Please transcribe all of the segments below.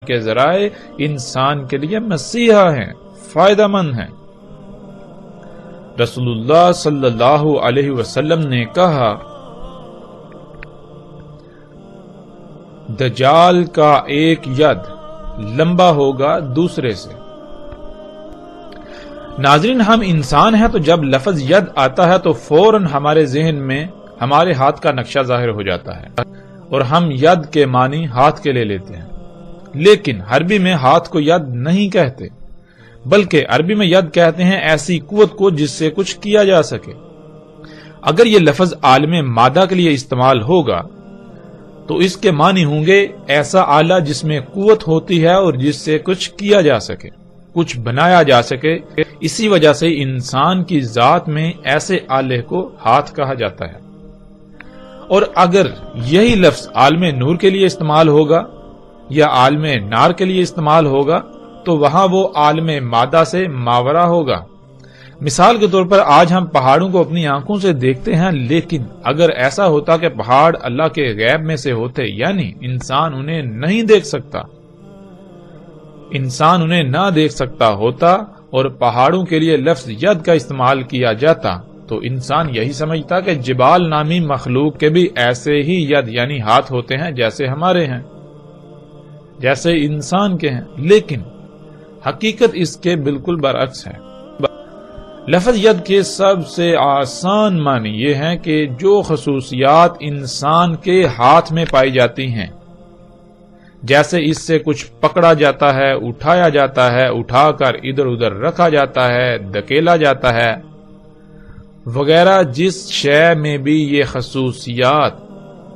کے ذرائع انسان کے لیے مسیحا ہیں، فائدہ مند ہیں۔ رسول اللہ صلی اللہ علیہ وسلم نے کہا، دجال کا ایک ید لمبا ہوگا دوسرے سے۔ ناظرین، ہم انسان ہیں تو جب لفظ ید آتا ہے تو فوراً ہمارے ذہن میں ہمارے ہاتھ کا نقشہ ظاہر ہو جاتا ہے اور ہم ید کے معنی ہاتھ کے لے لیتے ہیں، لیکن عربی میں ہاتھ کو ید نہیں کہتے، بلکہ عربی میں ید کہتے ہیں ایسی قوت کو جس سے کچھ کیا جا سکے۔ اگر یہ لفظ عالم مادہ کے لیے استعمال ہوگا تو اس کے معنی ہوں گے ایسا آلہ جس میں قوت ہوتی ہے اور جس سے کچھ کیا جا سکے، کچھ بنایا جا سکے۔ اسی وجہ سے انسان کی ذات میں ایسے آلے کو ہاتھ کہا جاتا ہے۔ اور اگر یہی لفظ عالم نور کے لیے استعمال ہوگا یا عالم نار کے لیے استعمال ہوگا تو وہاں وہ عالم مادہ سے ماورا ہوگا۔ مثال کے طور پر آج ہم پہاڑوں کو اپنی آنکھوں سے دیکھتے ہیں، لیکن اگر ایسا ہوتا کہ پہاڑ اللہ کے غیب میں سے ہوتے، یعنی انسان انہیں نہیں دیکھ سکتا، انسان انہیں نہ دیکھ سکتا ہوتا اور پہاڑوں کے لیے لفظ ید کا استعمال کیا جاتا تو انسان یہی سمجھتا کہ جبال نامی مخلوق کے بھی ایسے ہی ید یعنی ہاتھ ہوتے ہیں جیسے ہمارے ہیں، جیسے انسان کے ہیں، لیکن حقیقت اس کے بالکل برعکس ہے۔ لفظ ید کے سب سے آسان معنی یہ ہے کہ جو خصوصیات انسان کے ہاتھ میں پائی جاتی ہیں، جیسے اس سے کچھ پکڑا جاتا ہے، اٹھایا جاتا ہے، اٹھا کر ادھر ادھر رکھا جاتا ہے، دھکیلا جاتا ہے وغیرہ، جس شے میں بھی یہ خصوصیات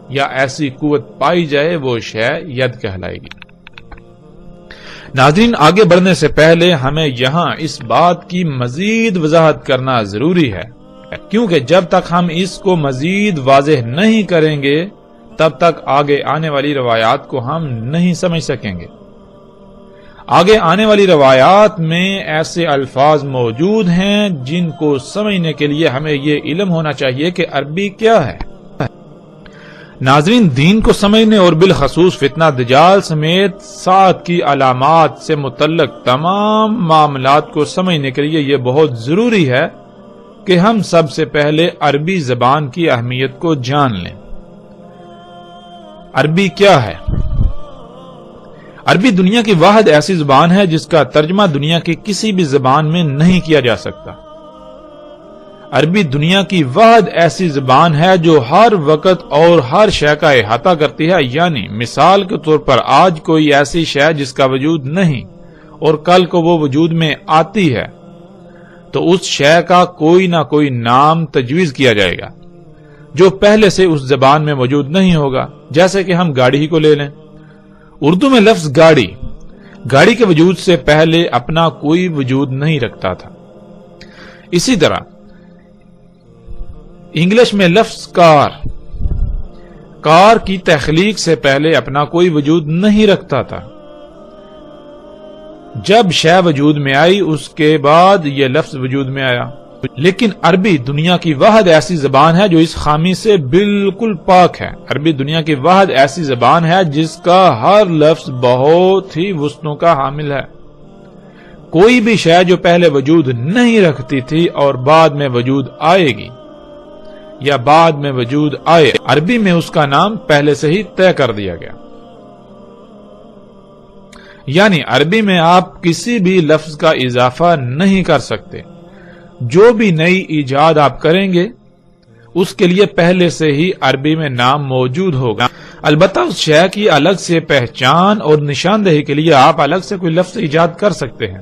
یا ایسی قوت پائی جائے وہ شے ید کہلائے گی۔ ناظرین، آگے بڑھنے سے پہلے ہمیں یہاں اس بات کی مزید وضاحت کرنا ضروری ہے، کیونکہ جب تک ہم اس کو مزید واضح نہیں کریں گے تب تک آگے آنے والی روایات کو ہم نہیں سمجھ سکیں گے۔ آگے آنے والی روایات میں ایسے الفاظ موجود ہیں جن کو سمجھنے کے لیے ہمیں یہ علم ہونا چاہیے کہ عربی کیا ہے۔ ناظرین، دین کو سمجھنے اور بالخصوص فتنہ دجال سمیت ساتھ کی علامات سے متعلق تمام معاملات کو سمجھنے کے لیے یہ بہت ضروری ہے کہ ہم سب سے پہلے عربی زبان کی اہمیت کو جان لیں۔ عربی کیا ہے؟ عربی دنیا کی واحد ایسی زبان ہے جس کا ترجمہ دنیا کی کسی بھی زبان میں نہیں کیا جا سکتا۔ عربی دنیا کی واحد ایسی زبان ہے جو ہر وقت اور ہر شے کا احاطہ کرتی ہے، یعنی مثال کے طور پر آج کوئی ایسی شے جس کا وجود نہیں اور کل کو وہ وجود میں آتی ہے تو اس شے کا کوئی نہ کوئی نام تجویز کیا جائے گا جو پہلے سے اس زبان میں موجود نہیں ہوگا۔ جیسے کہ ہم گاڑی ہی کو لے لیں، اردو میں لفظ گاڑی کے وجود سے پہلے اپنا کوئی وجود نہیں رکھتا تھا۔ اسی طرح انگلش میں لفظ کار کی تخلیق سے پہلے اپنا کوئی وجود نہیں رکھتا تھا۔ جب شے وجود میں آئی اس کے بعد یہ لفظ وجود میں آیا۔ لیکن عربی دنیا کی واحد ایسی زبان ہے جو اس خامی سے بالکل پاک ہے۔ عربی دنیا کی واحد ایسی زبان ہے جس کا ہر لفظ بہت ہی وسعتوں کا حامل ہے۔ کوئی بھی شے جو پہلے وجود نہیں رکھتی تھی اور بعد میں وجود آئے گی یا بعد میں وجود آئے، عربی میں اس کا نام پہلے سے ہی طے کر دیا گیا۔ یعنی عربی میں آپ کسی بھی لفظ کا اضافہ نہیں کر سکتے۔ جو بھی نئی ایجاد آپ کریں گے اس کے لیے پہلے سے ہی عربی میں نام موجود ہوگا۔ البتہ اس شے کی الگ سے پہچان اور نشاندہی کے لیے آپ الگ سے کوئی لفظ ایجاد کر سکتے ہیں،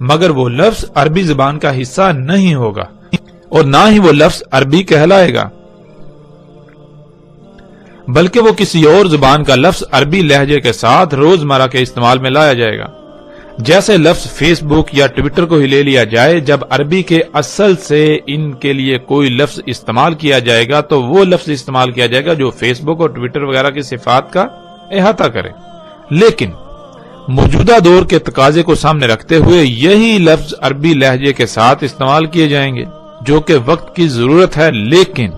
مگر وہ لفظ عربی زبان کا حصہ نہیں ہوگا اور نہ ہی وہ لفظ عربی کہلائے گا، بلکہ وہ کسی اور زبان کا لفظ عربی لہجے کے ساتھ روزمرہ کے استعمال میں لایا جائے گا۔ جیسے لفظ فیس بک یا ٹویٹر کو ہی لے لیا جائے، جب عربی کے اصل سے ان کے لیے کوئی لفظ استعمال کیا جائے گا تو وہ لفظ استعمال کیا جائے گا جو فیس بک اور ٹویٹر وغیرہ کی صفات کا احاطہ کرے۔ لیکن موجودہ دور کے تقاضے کو سامنے رکھتے ہوئے یہی لفظ عربی لہجے کے ساتھ استعمال کیے جائیں گے جو کہ وقت کی ضرورت ہے، لیکن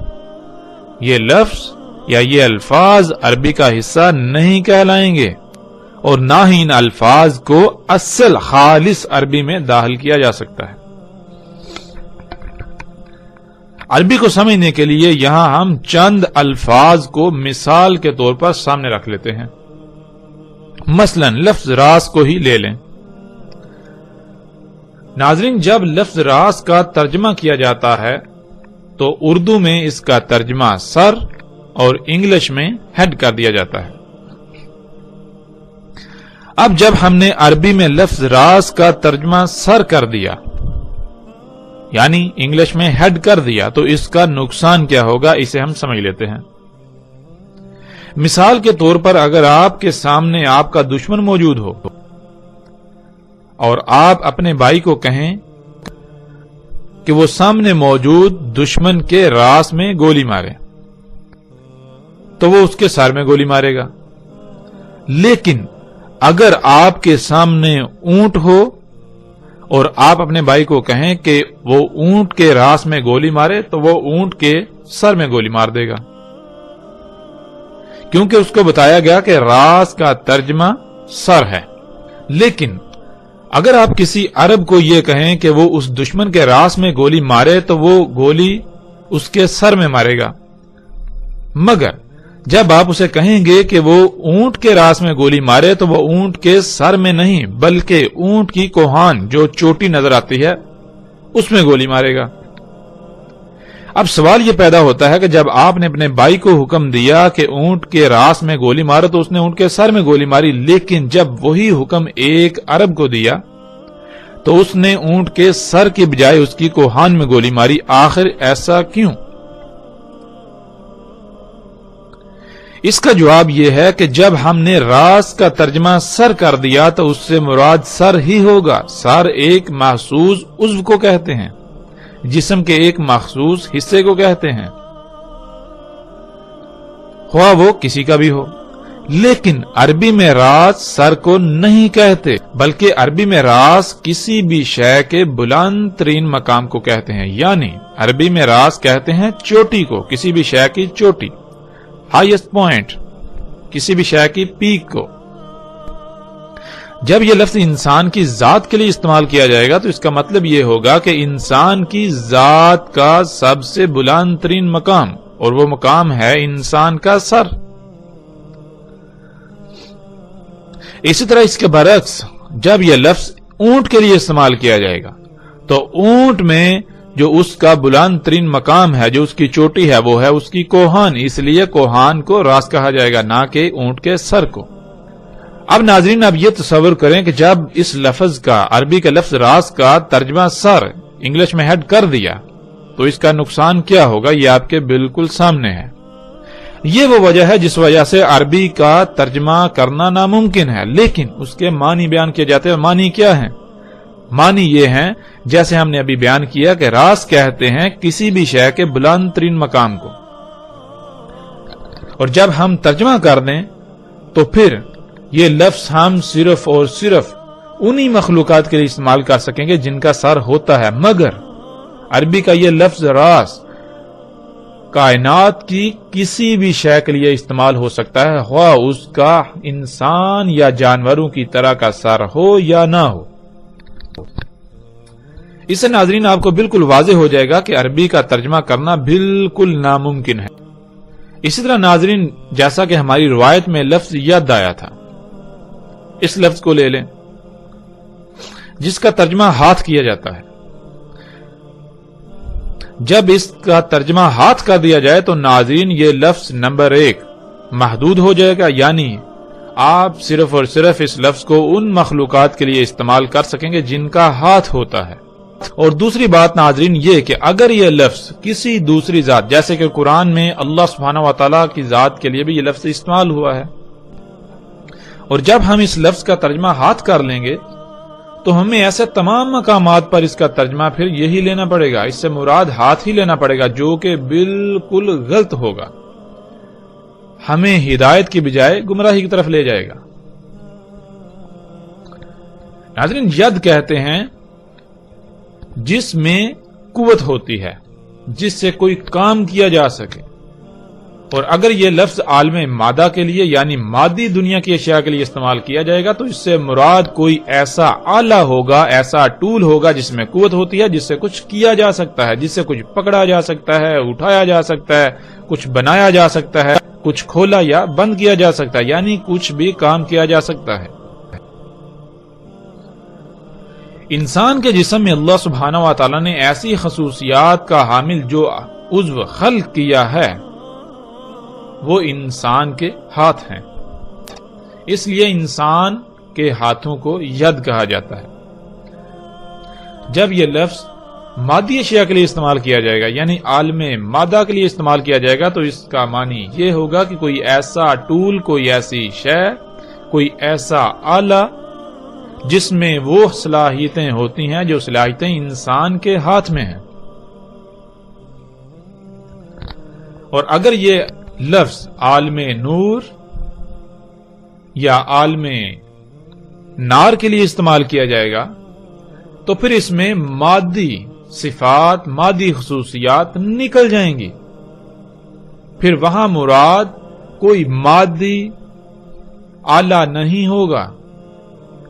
یہ لفظ یا یہ الفاظ عربی کا حصہ نہیں کہلائیں گے اور نہ ہی ان الفاظ کو اصل خالص عربی میں داخل کیا جا سکتا ہے۔ عربی کو سمجھنے کے لیے یہاں ہم چند الفاظ کو مثال کے طور پر سامنے رکھ لیتے ہیں۔ مثلا لفظ راس کو ہی لے لیں۔ ناظرین، جب لفظ راس کا ترجمہ کیا جاتا ہے تو اردو میں اس کا ترجمہ سر اور انگلش میں ہیڈ کر دیا جاتا ہے۔ اب جب ہم نے عربی میں لفظ راس کا ترجمہ سر کر دیا، یعنی انگلش میں ہیڈ کر دیا، تو اس کا نقصان کیا ہوگا اسے ہم سمجھ لیتے ہیں۔ مثال کے طور پر اگر آپ کے سامنے آپ کا دشمن موجود ہو اور آپ اپنے بھائی کو کہیں کہ وہ سامنے موجود دشمن کے راس میں گولی مارے، تو وہ اس کے سر میں گولی مارے گا۔ لیکن اگر آپ کے سامنے اونٹ ہو اور آپ اپنے بھائی کو کہیں کہ وہ اونٹ کے راس میں گولی مارے، تو وہ اونٹ کے سر میں گولی مار دے گا، کیونکہ اس کو بتایا گیا کہ راس کا ترجمہ سر ہے۔ لیکن اگر آپ کسی عرب کو یہ کہیں کہ وہ اس دشمن کے راس میں گولی مارے، تو وہ گولی اس کے سر میں مارے گا، مگر جب آپ اسے کہیں گے کہ وہ اونٹ کے راس میں گولی مارے، تو وہ اونٹ کے سر میں نہیں بلکہ اونٹ کی کوہان جو چوٹی نظر آتی ہے اس میں گولی مارے گا۔ اب سوال یہ پیدا ہوتا ہے کہ جب آپ نے اپنے بھائی کو حکم دیا کہ اونٹ کے راس میں گولی مارو، تو اس نے اونٹ کے سر میں گولی ماری، لیکن جب وہی حکم ایک عرب کو دیا تو اس نے اونٹ کے سر کی بجائے اس کی کوہان میں گولی ماری۔ آخر ایسا کیوں؟ اس کا جواب یہ ہے کہ جب ہم نے راس کا ترجمہ سر کر دیا تو اس سے مراد سر ہی ہوگا۔ سر ایک محسوس عضو کو کہتے ہیں، جسم کے ایک مخصوص حصے کو کہتے ہیں، خواہ وہ کسی کا بھی ہو۔ لیکن عربی میں راس سر کو نہیں کہتے، بلکہ عربی میں راس کسی بھی شے کے بلند ترین مقام کو کہتے ہیں، یعنی عربی میں راس کہتے ہیں چوٹی کو، کسی بھی شے کی چوٹی، ہائیسٹ پوائنٹ، کسی بھی شے کی پیک کو۔ جب یہ لفظ انسان کی ذات کے لیے استعمال کیا جائے گا تو اس کا مطلب یہ ہوگا کہ انسان کی ذات کا سب سے بلند ترین مقام، اور وہ مقام ہے انسان کا سر۔ اسی طرح اس کے برعکس جب یہ لفظ اونٹ کے لیے استعمال کیا جائے گا تو اونٹ میں جو اس کا بلند ترین مقام ہے، جو اس کی چوٹی ہے، وہ ہے اس کی کوہان، اس لیے کوہان کو راس کہا جائے گا، نہ کہ اونٹ کے سر کو۔ اب ناظرین، اب یہ تصور کریں کہ جب اس لفظ کا، عربی کے لفظ راس کا ترجمہ سر انگلش میں ہیڈ کر دیا تو اس کا نقصان کیا ہوگا، یہ آپ کے بالکل سامنے ہے۔ یہ وہ وجہ ہے جس وجہ سے عربی کا ترجمہ کرنا ناممکن ہے، لیکن اس کے معنی بیان کیے جاتے ہیں۔ معنی کیا ہیں؟ معنی یہ ہیں جیسے ہم نے ابھی بیان کیا کہ راس کہتے ہیں کسی بھی شے کے بلند ترین مقام کو، اور جب ہم ترجمہ کر دیں تو پھر یہ لفظ ہم صرف اور صرف انہی مخلوقات کے لیے استعمال کر سکیں گے جن کا سر ہوتا ہے، مگر عربی کا یہ لفظ راس کائنات کی کسی بھی شے کے لیے استعمال ہو سکتا ہے، خواہ اس کا انسان یا جانوروں کی طرح کا سر ہو یا نہ ہو۔ اس سے ناظرین آپ کو بالکل واضح ہو جائے گا کہ عربی کا ترجمہ کرنا بالکل ناممکن ہے۔ اسی طرح ناظرین، جیسا کہ ہماری روایت میں لفظ ید آیا تھا، اس لفظ کو لے لیں جس کا ترجمہ ہاتھ کیا جاتا ہے۔ جب اس کا ترجمہ ہاتھ کر دیا جائے تو ناظرین یہ لفظ نمبر 1 محدود ہو جائے گا، یعنی آپ صرف اور صرف اس لفظ کو ان مخلوقات کے لیے استعمال کر سکیں گے جن کا ہاتھ ہوتا ہے۔ اور دوسری بات ناظرین یہ کہ اگر یہ لفظ کسی دوسری ذات، جیسے کہ قرآن میں اللہ سبحانہ و تعالیٰ کی ذات کے لیے بھی یہ لفظ استعمال ہوا ہے، اور جب ہم اس لفظ کا ترجمہ ہاتھ کر لیں گے تو ہمیں ایسے تمام مقامات پر اس کا ترجمہ پھر یہی لینا پڑے گا، اس سے مراد ہاتھ ہی لینا پڑے گا، جو کہ بالکل غلط ہوگا، ہمیں ہدایت کی بجائے گمراہی کی طرف لے جائے گا۔ ناظرین، ید کہتے ہیں جس میں قوت ہوتی ہے، جس سے کوئی کام کیا جا سکے، اور اگر یہ لفظ عالم مادہ کے لیے یعنی مادی دنیا کی اشیاء کے لیے استعمال کیا جائے گا تو اس سے مراد کوئی ایسا آلہ ہوگا، ایسا ٹول ہوگا جس میں قوت ہوتی ہے، جس سے کچھ کیا جا سکتا ہے، جس سے کچھ پکڑا جا سکتا ہے، اٹھایا جا سکتا ہے، کچھ بنایا جا سکتا ہے، کچھ کھولا یا بند کیا جا سکتا ہے، یعنی کچھ بھی کام کیا جا سکتا ہے۔ انسان کے جسم میں اللہ سبحانہ و تعالی نے ایسی خصوصیات کا حامل جو عضو خلق کیا ہے وہ انسان کے ہاتھ ہیں، اس لیے انسان کے ہاتھوں کو ید کہا جاتا ہے۔ جب یہ لفظ مادی اشیاء کے لیے استعمال کیا جائے گا یعنی عالم مادہ کے لیے استعمال کیا جائے گا تو اس کا معنی یہ ہوگا کہ کوئی ایسا ٹول، کوئی ایسی شے، کوئی ایسا آلہ جس میں وہ صلاحیتیں ہوتی ہیں جو صلاحیتیں انسان کے ہاتھ میں ہیں۔ اور اگر یہ لفظ عالم نور یا عالم نار کے لیے استعمال کیا جائے گا تو پھر اس میں مادی صفات، مادی خصوصیات نکل جائیں گی، پھر وہاں مراد کوئی مادی آلہ نہیں ہوگا،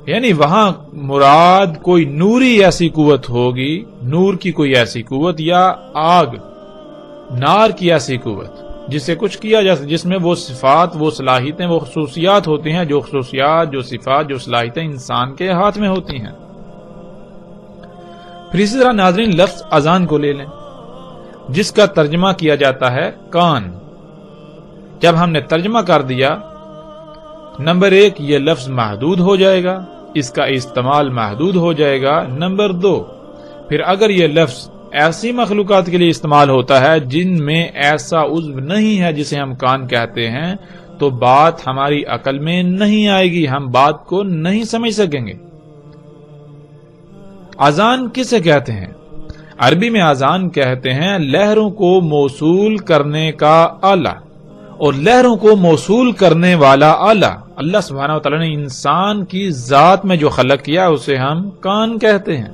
یعنی وہاں مراد کوئی نوری ایسی قوت ہوگی، نور کی کوئی ایسی قوت یا آگ، نار کی ایسی قوت جس سے کچھ کیا جا سکتا، جس میں وہ صفات، وہ صلاحیتیں، وہ خصوصیات ہوتی ہیں، جو خصوصیات، جو صفات، جو صلاحیتیں انسان کے ہاتھ میں ہوتی ہیں۔ پھر اسی طرح ناظرین لفظ اذان کو لے لیں جس کا ترجمہ کیا جاتا ہے کان۔ جب ہم نے ترجمہ کر دیا، نمبر 1 یہ لفظ محدود ہو جائے گا، اس کا استعمال محدود ہو جائے گا۔ نمبر 2 پھر اگر یہ لفظ ایسی مخلوقات کے لیے استعمال ہوتا ہے جن میں ایسا عضو نہیں ہے جسے ہم کان کہتے ہیں تو بات ہماری عقل میں نہیں آئے گی، ہم بات کو نہیں سمجھ سکیں گے۔ اذان کسے کہتے ہیں؟ عربی میں اذان کہتے ہیں لہروں کو موصول کرنے کا آلہ، اور لہروں کو موصول کرنے والا آلہ اللہ سبحانہ وتعالی نے انسان کی ذات میں جو خلق کیا اسے ہم کان کہتے ہیں۔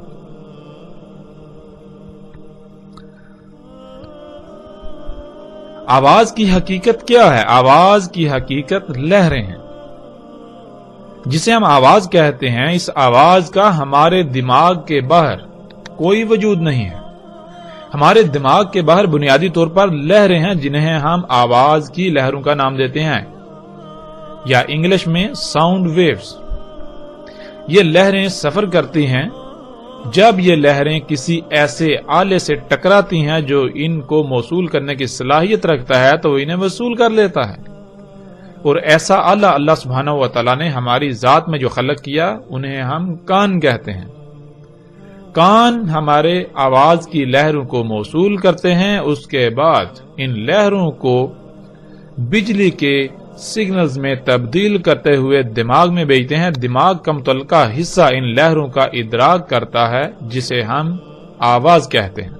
آواز کی حقیقت کیا ہے؟ آواز کی حقیقت لہریں ہیں۔ جسے ہم آواز کہتے ہیں، اس آواز کا ہمارے دماغ کے باہر کوئی وجود نہیں ہے۔ ہمارے دماغ کے باہر بنیادی طور پر لہریں ہیں جنہیں ہم آواز کی لہروں کا نام دیتے ہیں، یا انگلش میں ساؤنڈ ویوز۔ یہ لہریں سفر کرتی ہیں۔ جب یہ لہریں کسی ایسے آلے سے ٹکراتی ہیں جو ان کو موصول کرنے کی صلاحیت رکھتا ہے تو انہیں وصول کر لیتا ہے، اور ایسا آلہ اللہ سبحانہ و تعالیٰ نے ہماری ذات میں جو خلق کیا انہیں ہم کان کہتے ہیں۔ کان ہمارے آواز کی لہروں کو موصول کرتے ہیں، اس کے بعد ان لہروں کو بجلی کے سگنلز میں تبدیل کرتے ہوئے دماغ میں بھیجتے ہیں۔ دماغ کا متعلقہ حصہ ان لہروں کا ادراک کرتا ہے جسے ہم آواز کہتے ہیں۔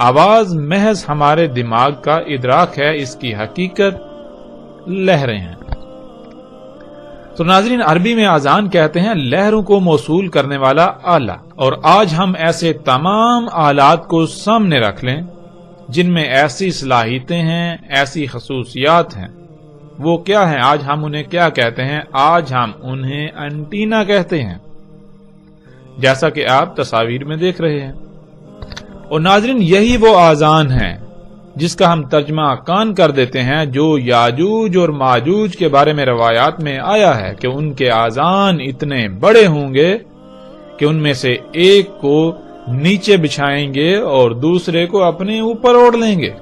آواز محض ہمارے دماغ کا ادراک ہے، اس کی حقیقت لہریں ہیں۔ تو ناظرین عربی میں اذان کہتے ہیں لہروں کو موصول کرنے والا آلہ، اور آج ہم ایسے تمام آلات کو سامنے رکھ لیں جن میں ایسی صلاحیتیں ہیں، ایسی خصوصیات ہیں۔ وہ کیا ہیں؟ آج ہم انہیں کیا کہتے ہیں؟ آج ہم انہیں انٹینا کہتے ہیں، جیسا کہ آپ تصاویر میں دیکھ رہے ہیں۔ اور ناظرین یہی وہ اذان ہے جس کا ہم ترجمہ کان کر دیتے ہیں، جو یاجوج اور ماجوج کے بارے میں روایات میں آیا ہے کہ ان کے اذان اتنے بڑے ہوں گے کہ ان میں سے ایک کو نیچے بچھائیں گے اور دوسرے کو اپنے اوپر اوڑھ لیں گے،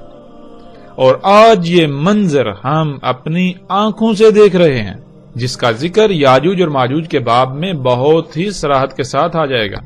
اور آج یہ منظر ہم اپنی آنکھوں سے دیکھ رہے ہیں، جس کا ذکر یاجوج اور ماجوج کے باب میں بہت ہی صراحت کے ساتھ آ جائے گا۔